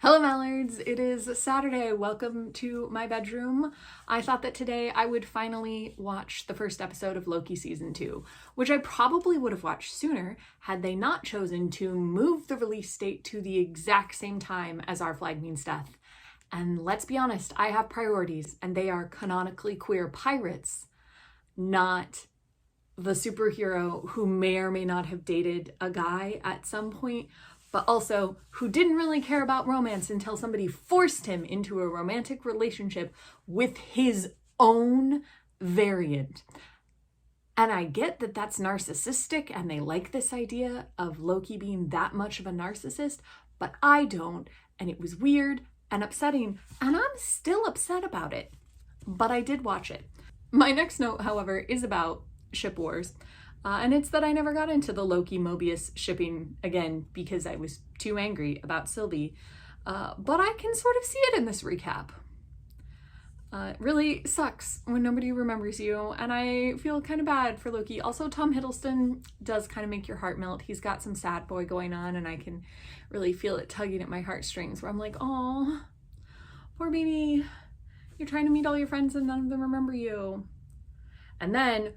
Hello Mallards, it is Saturday. Welcome to my bedroom. I thought that today I would finally watch the first episode of Loki season 2, which I probably would have watched sooner had they not chosen to move the release date to the exact same time as Our Flag Means Death. And let's be honest, I have priorities, and they are canonically queer pirates, not the superhero who may or may not have dated a guy at some point, but also who didn't really care about romance until somebody forced him into a romantic relationship with his own variant. And I get that that's narcissistic and they like this idea of Loki being that much of a narcissist, but I don't, and it was weird and upsetting, and I'm still upset about it. But I did watch it. My next note, however, is about ship wars. And it's that I never got into the Loki-Mobius shipping again because I was too angry about s2e1. But I can sort of see it in this recap. It really sucks when nobody remembers you, and I feel kind of bad for Loki. Also, Tom Hiddleston does kind of make your heart melt. He's got some sad boy going on, and I can really feel it tugging at my heartstrings where I'm like, oh, poor baby. You're trying to meet all your friends and none of them remember you. And then,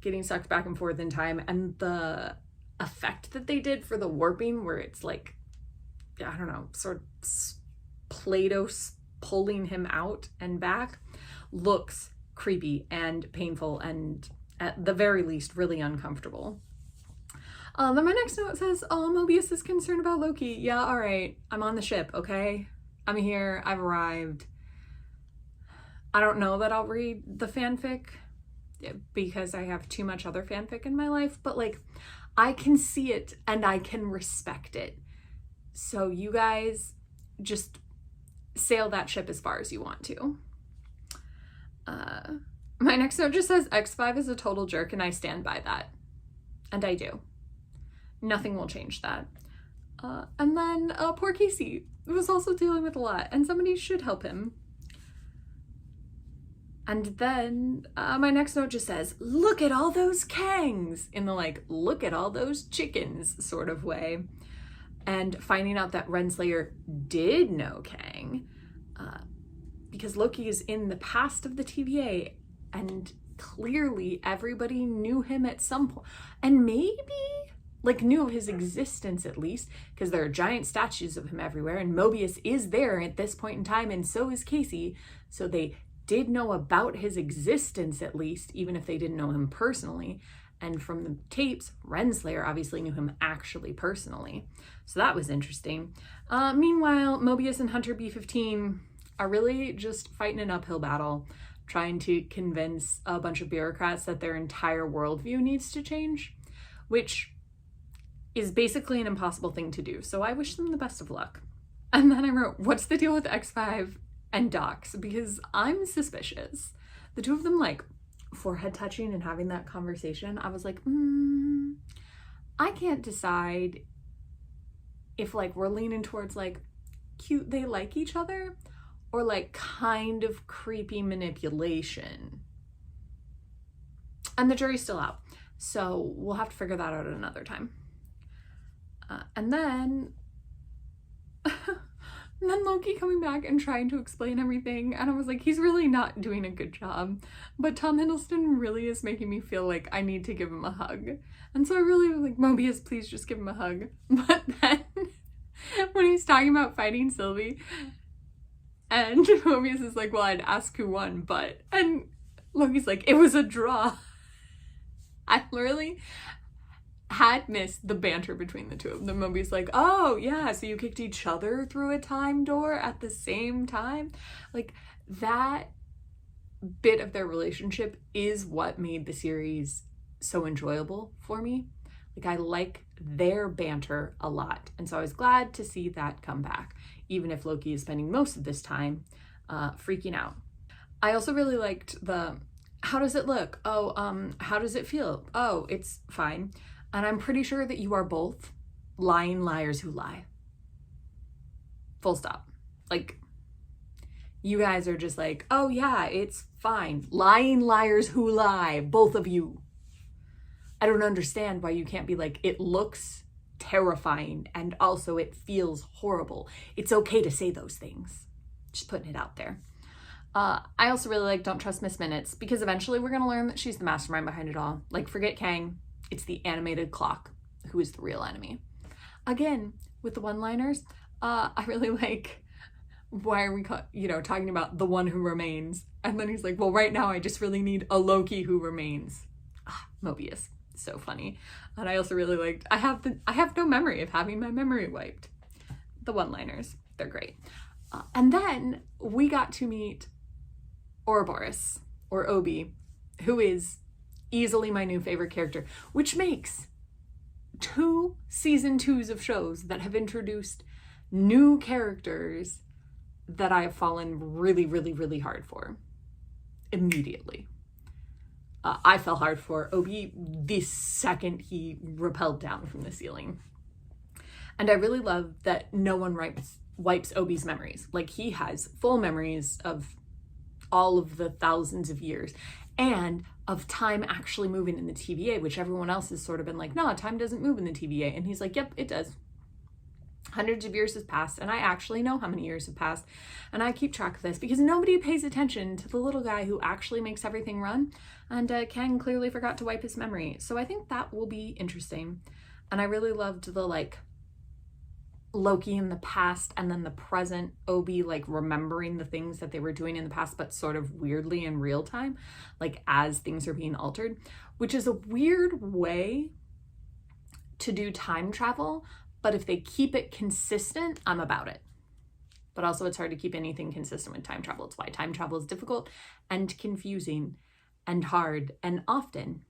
getting sucked back and forth in time, and the effect that they did for the warping where it's like, I don't know, sort of Play-Doh pulling him out and back looks creepy and painful and at the very least really uncomfortable. Then my next note says, oh, Mobius is concerned about Loki. Yeah, all right, I'm on the ship, okay? I'm here, I've arrived. I don't know that I'll read the fanfic because I have too much other fanfic in my life, but like, I can see it and I can respect it. So you guys just sail that ship as far as you want to. My next note just says X5 is a total jerk, and I stand by that. And I do. Nothing will change that. And then poor Casey was also dealing with a lot, and somebody should help him. And then my next note just says, look at all those Kangs, in the like, look at all those chickens sort of way. And finding out that Renslayer did know Kang, because Loki is in the past of the TVA, and clearly everybody knew him at some point, and maybe like knew of his existence at least, because there are giant statues of him everywhere, and Mobius is there at this point in time, and so is Casey, so they did know about his existence at least, even if they didn't know him personally. And from the tapes, Renslayer obviously knew him actually personally. So that was interesting. Meanwhile, Mobius and Hunter B-15 are really just fighting an uphill battle, trying to convince a bunch of bureaucrats that their entire worldview needs to change, which is basically an impossible thing to do. So I wish them the best of luck. And then I wrote, what's the deal with X5 and Docs? Because I'm suspicious. The two of them like forehead touching and having that conversation. I was like, I can't decide if like we're leaning towards like cute, they like each other, or like kind of creepy manipulation. And the jury's still out. So we'll have to figure that out at another time. And then Loki coming back and trying to explain everything, and I was like, he's really not doing a good job. But Tom Hiddleston really is making me feel like I need to give him a hug. And so I really was like, Mobius, please just give him a hug. But then when he's talking about fighting s2e1, and Mobius is like, well, I'd ask who won, but... And Loki's like, it was a draw. I literally had missed the banter between the two of them. Mobius like, oh yeah, so you kicked each other through a time door at the same time? Like, that bit of their relationship is what made the series so enjoyable for me. Like, I like their banter a lot, and so I was glad to see that come back, even if Loki is spending most of this time freaking out. I also really liked the, how does it look? Oh, how does it feel? Oh, it's fine. And I'm pretty sure that you are both lying liars who lie. Full stop. Like, you guys are just like, oh yeah, it's fine. Lying liars who lie, both of you. I don't understand why you can't be like, it looks terrifying and also it feels horrible. It's okay to say those things. Just putting it out there. I also really like Don't Trust Miss Minutes because eventually we're going to learn that she's the mastermind behind it all. Like, forget Kang. It's the animated clock who is the real enemy. Again, with the one-liners, I really like, why are we talking about the one who remains? And then he's like, well, right now I just really need a Loki who remains. Mobius. So funny. And I also really liked, I have no memory of having my memory wiped. The one-liners, they're great. And then we got to meet Ouroboros, or Obi, who is easily my new favorite character, which makes 2 season 2s of shows that have introduced new characters that I have fallen really, really, really hard for immediately. I fell hard for Obi the second he rappelled down from the ceiling. And I really love that no one wipes Obi's memories. Like, he has full memories of all of the thousands of years and of time actually moving in the TVA, which everyone else has sort of been like, no, time doesn't move in the TVA. And he's like, yep, it does. Hundreds of years has passed, and I actually know how many years have passed, and I keep track of this because nobody pays attention to the little guy who actually makes everything run, and Kang clearly forgot to wipe his memory. So I think that will be interesting. And I really loved the, like, Loki in the past and then the present Obi, like, remembering the things that they were doing in the past, but sort of weirdly in real time, like, as things are being altered, which is a weird way to do time travel, but if they keep it consistent, I'm about it. But also it's hard to keep anything consistent with time travel. It's why time travel is difficult and confusing and hard and often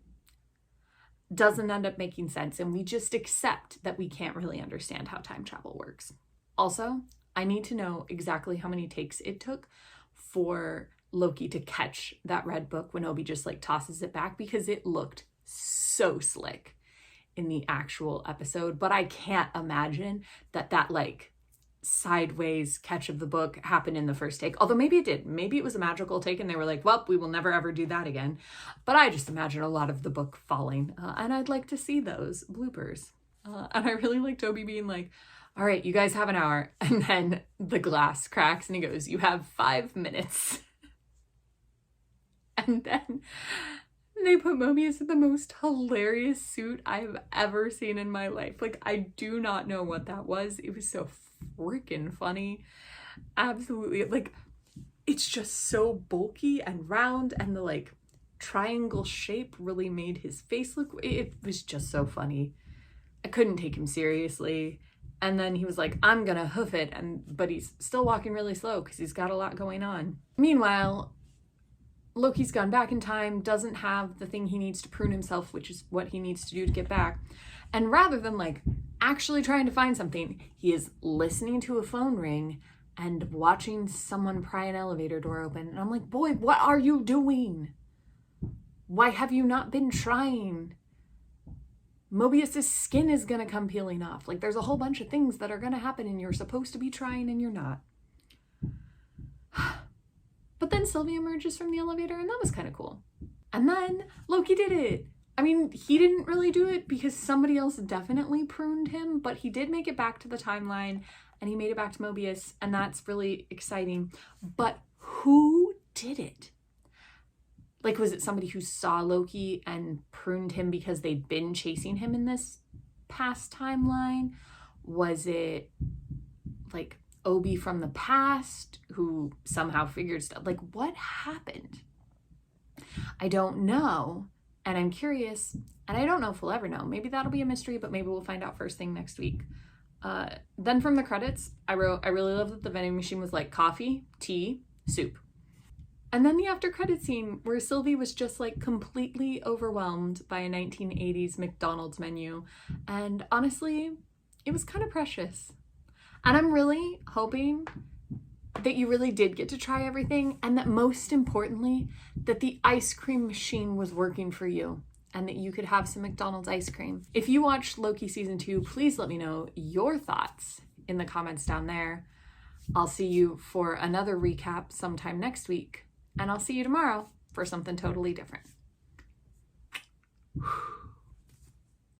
doesn't end up making sense, and we just accept that we can't really understand how time travel works. Also, I need to know exactly how many takes it took for Loki to catch that red book when Obi just, like, tosses it back, because it looked so slick in the actual episode. But I can't imagine that like sideways catch of the book happened in the first take. Although maybe it did. Maybe it was a magical take and they were like, well, we will never ever do that again. But I just imagine a lot of the book falling, and I'd like to see those bloopers. And I really liked Obi being like, all right, you guys have an hour. And then the glass cracks and he goes, you have 5 minutes. And then they put Mobius in the most hilarious suit I've ever seen in my life. Like, I do not know what that was. It was so freaking funny. Absolutely. Like, it's just so bulky and round, and the, like, triangle shape really made his face look, it was just so funny. I couldn't take him seriously. And then he was like, I'm gonna hoof it, but he's still walking really slow because he's got a lot going on. Meanwhile, Loki's gone back in time, doesn't have the thing he needs to prune himself, which is what he needs to do to get back. And rather than, like, actually trying to find something, he is listening to a phone ring and watching someone pry an elevator door open. And I'm like, boy, what are you doing? Why have you not been trying? Mobius's skin is gonna come peeling off. Like, there's a whole bunch of things that are gonna happen and you're supposed to be trying and you're not. But then Sylvie emerges from the elevator, and that was kind of cool. And then Loki did it. I mean, he didn't really do it because somebody else definitely pruned him, but he did make it back to the timeline, and he made it back to Mobius, and that's really exciting. But who did it? Like, was it somebody who saw Loki and pruned him because they'd been chasing him in this past timeline? Was it, like, Obi from the past who somehow figured stuff? Like, what happened? I don't know, and I'm curious, and I don't know if we'll ever know. Maybe that'll be a mystery, but maybe we'll find out first thing next week. Then from the credits, I wrote, I really love that the vending machine was like coffee, tea, soup. And then the after credit scene where Sylvie was just, like, completely overwhelmed by a 1980s McDonald's menu. And honestly, it was kind of precious. And I'm really hoping that you really did get to try everything, and that most importantly, that the ice cream machine was working for you and that you could have some McDonald's ice cream. If you watched Loki season 2, please let me know your thoughts in the comments down there. I'll see you for another recap sometime next week, and I'll see you tomorrow for something totally different.